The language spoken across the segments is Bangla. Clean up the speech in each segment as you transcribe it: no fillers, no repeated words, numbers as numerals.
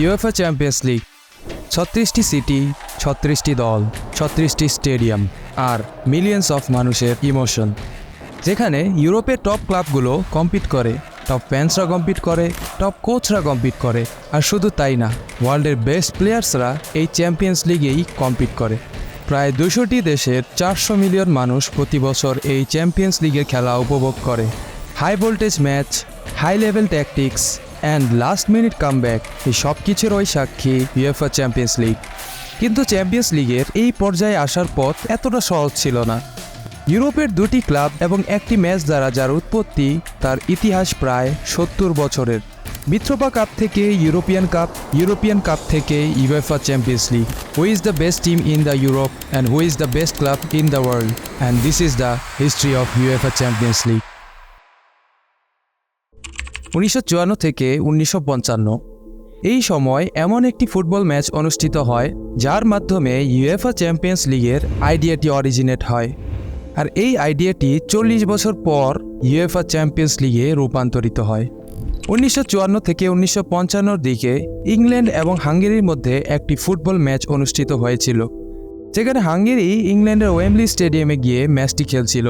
ইউএফএ চ্যাম্পিয়ন্স লিগ ৩৬টি সিটি, ৩৬টি দল, ৩৬টি স্টেডিয়াম আর মিলিয়ন্স অফ মানুষের ইমোশন। যেখানে ইউরোপের টপ ক্লাবগুলো কম্পিট করে, টপ ফ্যান্সরা কম্পিট করে, টপ কোচরা কম্পিট করে, আর শুধু তাই না, ওয়ার্ল্ডের বেস্ট প্লেয়ার্সরা এই চ্যাম্পিয়ন্স লিগেই কম্পিট করে। প্রায় ২০০টি দেশের ৪০০ মিলিয়ন মানুষ প্রতি বছর এই চ্যাম্পিয়ন্স লিগের খেলা উপভোগ করে। High voltage match, high level tactics and last minute comeback, এই সব কিছুরই সাক্ষী ইউএফএ চ্যাম্পিয়ন্স লিগ। কিন্তু চ্যাম্পিয়ন্স লিগের এই পর্যায়ে আসার পথ এতটা সহজ ছিল না। ইউরোপের দুটি ক্লাব এবং একটি ম্যাচ দ্বারা যার উৎপত্তি, তার ইতিহাস প্রায় ৭০ বছরের। মিত্রোপা কাপ থেকে ইউরোপিয়ান কাপ থেকে UEFA champions league. Who is the best team in the Europe and who is the best club in the world, and this is the history of UEFA champions league. ১৯৫৪ থেকে ১৯৫৫ এই সময় এমন একটি ফুটবল ম্যাচ অনুষ্ঠিত হয় যার মাধ্যমে ইউএফএ চ্যাম্পিয়ন্স লিগের আইডিয়াটি অরিজিনেট হয়। আর এই আইডিয়াটি ৪০ বছর পর ইউএফএ চ্যাম্পিয়ন্স লিগে রূপান্তরিত হয়। ১৯৫৪ থেকে ১৯৫৫ দিকে ইংল্যান্ড এবং হাঙ্গেরির মধ্যে একটি ফুটবল ম্যাচ অনুষ্ঠিত হয়েছিল, যেখানে হাঙ্গেরি ইংল্যান্ডের ওয়েম্বলি স্টেডিয়ামে গিয়ে ম্যাচটি খেলছিল।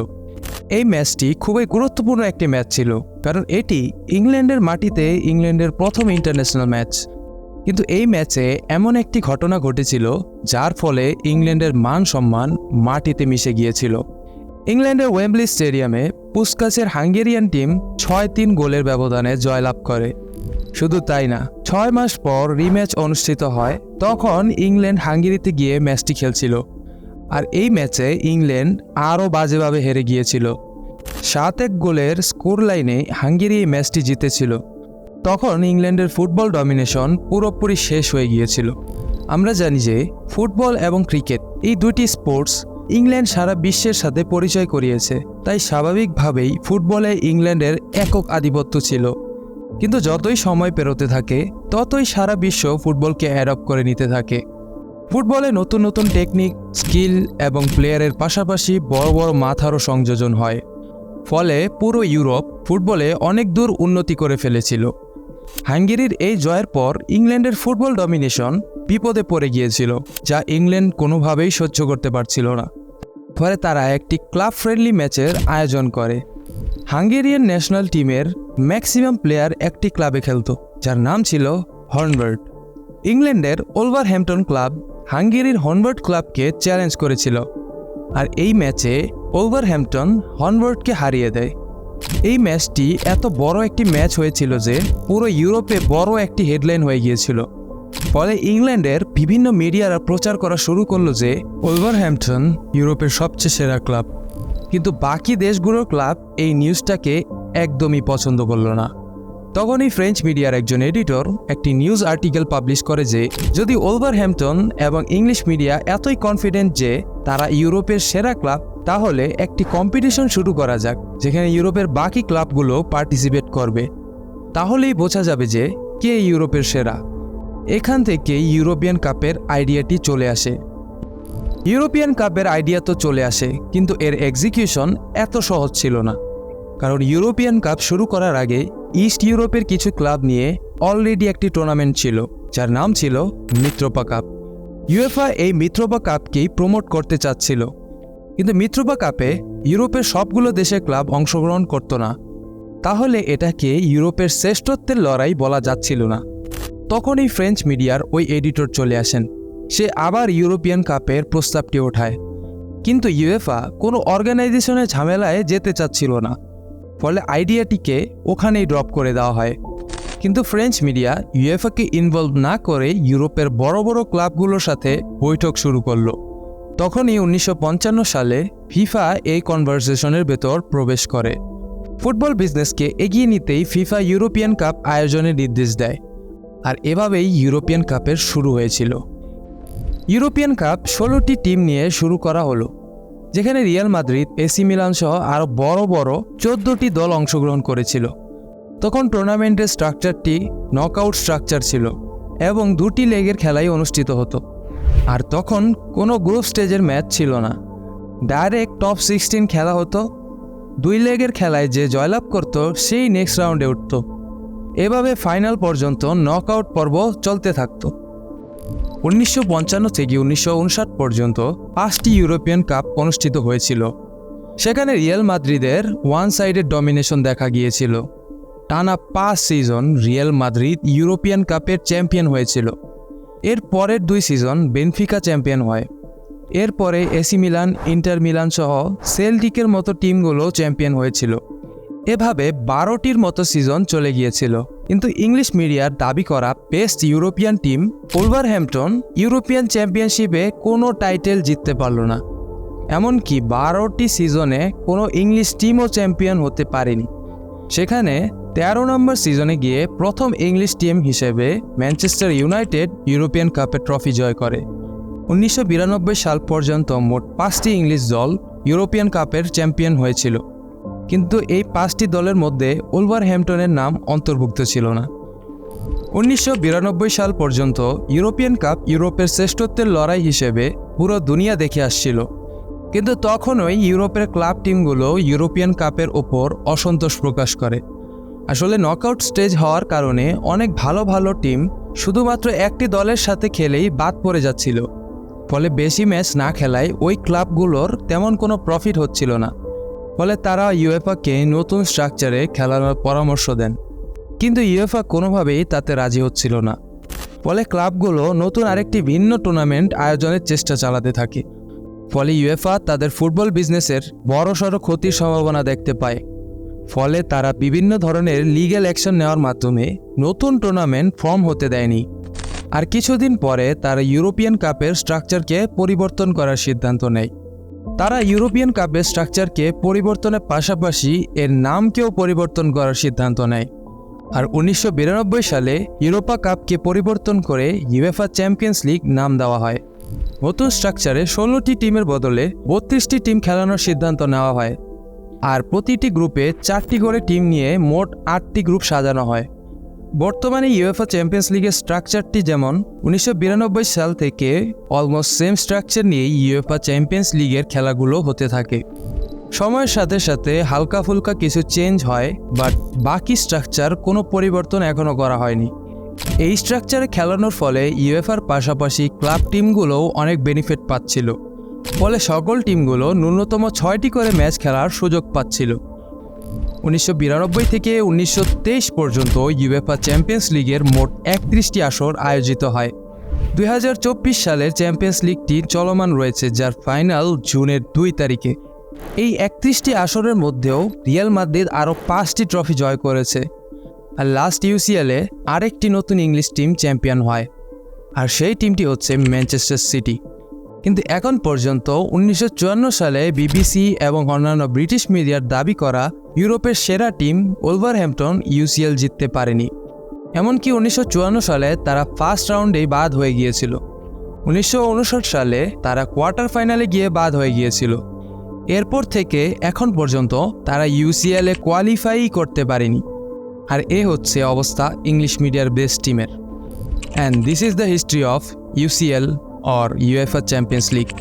এই ম্যাচটি খুবই গুরুত্বপূর্ণ একটি ম্যাচ ছিল, কারণ এটি ইংল্যান্ডের মাটিতে ইংল্যান্ডের প্রথম ইন্টারন্যাশনাল ম্যাচ। কিন্তু এই ম্যাচে এমন একটি ঘটনা ঘটেছিল যার ফলে ইংল্যান্ডের মান সম্মান মাটিতে মিশে গিয়েছিল। ইংল্যান্ডের ওয়েম্বলি স্টেডিয়ামে পুস্কাসের হাঙ্গেরিয়ান টিম ৬-৩ গোলের ব্যবধানে জয়লাভ করে। শুধু তাই না, ৬ মাস পর রিম্যাচ অনুষ্ঠিত হয়, তখন ইংল্যান্ড হাঙ্গেরিতে গিয়ে ম্যাচটি খেলছিল। আর এই ম্যাচে ইংল্যান্ড আরও বাজেভাবে হেরে গিয়েছিল। ৭-১ গোলের স্কোর লাইনে হাঙ্গেরি এই ম্যাচটি জিতেছিল। তখন ইংল্যান্ডের ফুটবল ডমিনেশন পুরোপুরি শেষ হয়ে গিয়েছিল। আমরা জানি যে ফুটবল এবং ক্রিকেট এই দুটি স্পোর্টস ইংল্যান্ড সারা বিশ্বের সাথে পরিচয় করিয়েছে, তাই স্বাভাবিকভাবেই ফুটবলে ইংল্যান্ডের একক আধিপত্য ছিল। কিন্তু যতই সময় পেরোতে থাকে, ততই সারা বিশ্ব ফুটবলকে অ্যাডপ্ট করে নিতে থাকে। ফুটবলে নতুন নতুন টেকনিক, স্কিল এবং প্লেয়ারের পাশাপাশি বড় বড় মাথারও সংযোজন হয়। ফলে পুরো ইউরোপ ফুটবলে অনেক দূর উন্নতি করে ফেলেছিল। হাঙ্গেরির এই জয়ের পর ইংল্যান্ডের ফুটবল ডমিনেশন বিপদে পড়ে গিয়েছিল, যা ইংল্যান্ড কোনোভাবেই সহ্য করতে পারছিল না। ফলে তারা একটি ক্লাব ফ্রেন্ডলি ম্যাচের আয়োজন করে। হাঙ্গেরিয়ান ন্যাশনাল টিমের ম্যাক্সিমাম প্লেয়ার একটি ক্লাবে খেলত, যার নাম ছিল হর্নবার্ট। ইংল্যান্ডের ওলভারহ্যাম্পটন ক্লাব হাঙ্গেরির হর্নবার্ট ক্লাবকে চ্যালেঞ্জ করেছিল, আর এই ম্যাচে ওলভারহ্যাম্পটন হর্নবার্টকে হারিয়ে দেয়। এই ম্যাচটি এত বড় একটি ম্যাচ হয়েছিল যে পুরো ইউরোপে বড় একটি হেডলাইন হয়ে গিয়েছিল। ফলে ইংল্যান্ডের বিভিন্ন মিডিয়ারা প্রচার করা শুরু করলো যে ওলভারহ্যাম্পটন ইউরোপের সবচেয়ে সেরা ক্লাব। কিন্তু বাকি দেশগুলোর ক্লাব এই নিউজটাকে একদমই পছন্দ করলো না। তখনই ফ্রেঞ্চ মিডিয়ার একজন এডিটর একটি নিউজ আর্টিকেল পাবলিশ করে যে যদি ওলভারহ্যাম্পটন এবং ইংলিশ মিডিয়া এতই কনফিডেন্ট যে তারা ইউরোপের সেরা ক্লাব, তাহলে একটি কম্পিটিশন শুরু করা যাক যেখানে ইউরোপের বাকি ক্লাবগুলো পার্টিসিপেট করবে। তাহলেই বোঝা যাবে যে কে ইউরোপের সেরা। এখান থেকে ইউরোপিয়ান কাপের আইডিয়াটি চলে আসে। ইউরোপিয়ান কাপের আইডিয়া তো চলে আসে, কিন্তু এর এক্সিকিউশন এত সহজ ছিল না। কারণ ইউরোপিয়ান কাপ শুরু করার আগে ইস্ট ইউরোপের কিছু ক্লাব নিয়ে অলরেডি একটি টুর্নামেন্ট ছিল, যার নাম ছিল মিত্রোপা কাপ। ইউএফএ এই মিত্রোপা কাপকেই প্রমোট করতে চাচ্ছিল, কিন্তু মিত্রোপা কাপে ইউরোপের সবগুলো দেশের ক্লাব অংশগ্রহণ করত না। তাহলে এটাকে ইউরোপের শ্রেষ্ঠত্বের লড়াই বলা যাচ্ছিল না। তখনই ফ্রেঞ্চ মিডিয়ার ওই এডিটর চলে আসেন। সে আবার ইউরোপিয়ান কাপের প্রস্তাবটি ওঠায়, কিন্তু ইউএফএ কোনো অর্গানাইজেশনের ঝামেলায় যেতে চাচ্ছিল না। ফলে আইডিয়াটিকে ওখানেই ড্রপ করে দেওয়া হয়। কিন্তু ফ্রেঞ্চ মিডিয়া ইউএফএকে ইনভলভ না করে ইউরোপের বড় বড় ক্লাবগুলোর সাথে বৈঠক শুরু করলো। তখনই ১৯৫৫ সালে ফিফা এই কনভারসেশনের ভেতর প্রবেশ করে। ফুটবল বিজনেসকে এগিয়ে নিতেই ফিফা ইউরোপিয়ান কাপ আয়োজনের নির্দেশ দেয়, আর এভাবেই ইউরোপিয়ান কাপের শুরু হয়েছিল। ইউরোপিয়ান কাপ ১৬টি টিম নিয়ে শুরু করা হলো, যেখানে রিয়াল মাদ্রিদ, এসি মিলান সহ আরও বড় বড় ১৪টি দল অংশগ্রহণ করেছিল। তখন টুর্নামেন্টের স্ট্রাকচারটি নকআউট স্ট্রাকচার ছিল এবং ২টি লেগের খেলাই অনুষ্ঠিত হতো। আর তখন কোনো গ্রুপ স্টেজের ম্যাচ ছিল না, ডাইরেক্ট টপ 16 খেলা হতো। 2 লেগের খেলায় যে জয়লাভ করত সেই নেক্সট রাউন্ডে উঠত। এভাবে ফাইনাল পর্যন্ত নকআউট পর্ব চলতে থাকত। 1955 থেকে 1959 পর্যন্ত 5টি ইউরোপিয়ান কাপ অনুষ্ঠিত হয়েছিল। সেখানে রিয়াল মাদ্রিদের ওয়ান সাইডেড ডমিনেশন দেখা গিয়েছিল। টানা 5 সিজন রিয়াল মাদ্রিদ ইউরোপিয়ান কাপের চ্যাম্পিয়ন হয়েছিল। এর পরের 2 সিজন বেনফিকা চ্যাম্পিয়ন হয়। এরপরে এসি মিলান, ইন্টার মিলান সহ সেল্টিকের মতো টিমগুলো চ্যাম্পিয়ন হয়েছিল। এভাবে 12টির মতো সিজন চলে গিয়েছিল। কিন্তু ইংলিশ মিডিয়ার দাবি করা best European team Wolverhampton European চ্যাম্পিয়নশিপে কোনো টাইটেল জিততে পারল না। এমনকি 12টি সিজনে কোনো ইংলিশ টিমও চ্যাম্পিয়ন হতে পারেনি। সেখানে 13 নম্বর সিজনে গিয়ে প্রথম ইংলিশ টিম হিসেবে ম্যানচেস্টার ইউনাইটেড ইউরোপিয়ান কাপের ট্রফি জয় করে। 1992 সাল পর্যন্ত মোট 5টি ইংলিশ দল ইউরোপিয়ান কাপের চ্যাম্পিয়ন হয়েছিল, কিন্তু এই 5টি দলের মধ্যে ওলভারহ্যাম্পটনের নাম অন্তর্ভুক্ত ছিল না। 1992 সাল পর্যন্ত ইউরোপিয়ান কাপ ইউরোপের শ্রেষ্ঠত্বের লড়াই হিসেবে পুরো দুনিয়া দেখে আসছিল, কিন্তু তখনই ইউরোপের ক্লাব টিমগুলো ইউরোপিয়ান কাপের ওপর অসন্তোষ প্রকাশ করে। আসলে নকআউট স্টেজ হওয়ার কারণে অনেক ভালো ভালো টিম শুধুমাত্র একটি দলের সাথে খেলেই বাদ পড়ে যাচ্ছিল। ফলে বেশি ম্যাচ না খেলায় ওই ক্লাবগুলোর তেমন কোনো প্রফিট হচ্ছিল না। ফলে তারা ইউএফাকে নতুন স্ট্রাকচারে খেলানোর পরামর্শ দেন, কিন্তু ইউএফা কোনোভাবেই তাতে রাজি হচ্ছিল না। ফলে ক্লাবগুলো নতুন আরেকটি ভিন্ন টুর্নামেন্ট আয়োজনের চেষ্টা চালাতে থাকে। ফলে ইউএফা তাদের ফুটবল বিজনেসের বড়সড় ক্ষতির সম্ভাবনা দেখতে পায়। ফলে তারা বিভিন্ন ধরনের লিগ্যাল অ্যাকশন নেওয়ার মাধ্যমে নতুন টুর্নামেন্ট ফর্ম হতে দেয়নি। আর কিছুদিন পরে তারা ইউরোপিয়ান কাপের স্ট্রাকচারকে পরিবর্তন করার সিদ্ধান্ত নেয়। তারা ইউরোপিয়ান কাপের স্ট্রাকচারকে পরিবর্তনের পাশাপাশি এর নামকেও পরিবর্তন করার সিদ্ধান্ত নেয়। আর 1992 সালে ইউরোপা কাপকে পরিবর্তন করে ইউএফা চ্যাম্পিয়ন্স লিগ নাম দেওয়া হয়। নতুন স্ট্রাকচারে 16টি টিমের বদলে 32টি টিম খেলানোর সিদ্ধান্ত নেওয়া হয়। আর প্রতিটি গ্রুপে 4টি করে টিম নিয়ে মোট 8টি গ্রুপ সাজানো হয়। বর্তমানে ইউএফা চ্যাম্পিয়ন্স লিগের স্ট্রাকচারটি যেমন 1992 সাল থেকে অলমোস্ট সেম স্ট্রাকচার নিয়ে ইউএফা চ্যাম্পিয়ন্স লিগের খেলাগুলো হতে থাকে। সময়ের সাথে সাথে হালকা ফুলকা কিছু চেঞ্জ হয়, বাট বাকি স্ট্রাকচার কোনো পরিবর্তন এখনও করা হয়নি। এই স্ট্রাকচারে খেলানোর ফলে ইউএফার পাশাপাশি ক্লাব টিমগুলোও অনেক বেনিফিট পাচ্ছিল। ফলে সকল টিমগুলো ন্যূনতম 6টি করে ম্যাচ খেলার সুযোগ পাচ্ছিল। 1992 থেকে 1923 পর্যন্ত ইউএফা চ্যাম্পিয়ন্স লিগের মোট 31টি আসর আয়োজিত হয়। 2024 সালের চ্যাম্পিয়ন্স লিগটি চলমান রয়েছে, যার ফাইনাল জুনের 2 তারিখে। এই 31টি আসরের মধ্যেও রিয়াল মাদ্রিদ আরও 5টি ট্রফি জয় করেছে। আর লাস্ট ইউসিএলে আরেকটি নতুন ইংলিশ টিম চ্যাম্পিয়ন হয়, আর সেই টিমটি হচ্ছে ম্যানচেস্টার সিটি। কিন্তু এখন পর্যন্ত 1954 সালে বিবিসি এবং অন্যান্য ব্রিটিশ মিডিয়ার দাবি করা ইউরোপের সেরা টিম ওলভারহ্যাম্পটন ইউসিএল জিততে পারেনি। এমনকি 1954 সালে তারা ফার্স্ট রাউন্ডেই বাদ হয়ে গিয়েছিল। 1959 সালে তারা কোয়ার্টার ফাইনালে গিয়ে বাদ হয়ে গিয়েছিল। এরপর থেকে এখন পর্যন্ত তারা ইউসিএলে কোয়ালিফাই করতে পারেনি। আর এ হচ্ছে অবস্থা ইংলিশ মিডিয়ার বেস্ট টিমের। And this is the history of UCL or UEFA Champions League.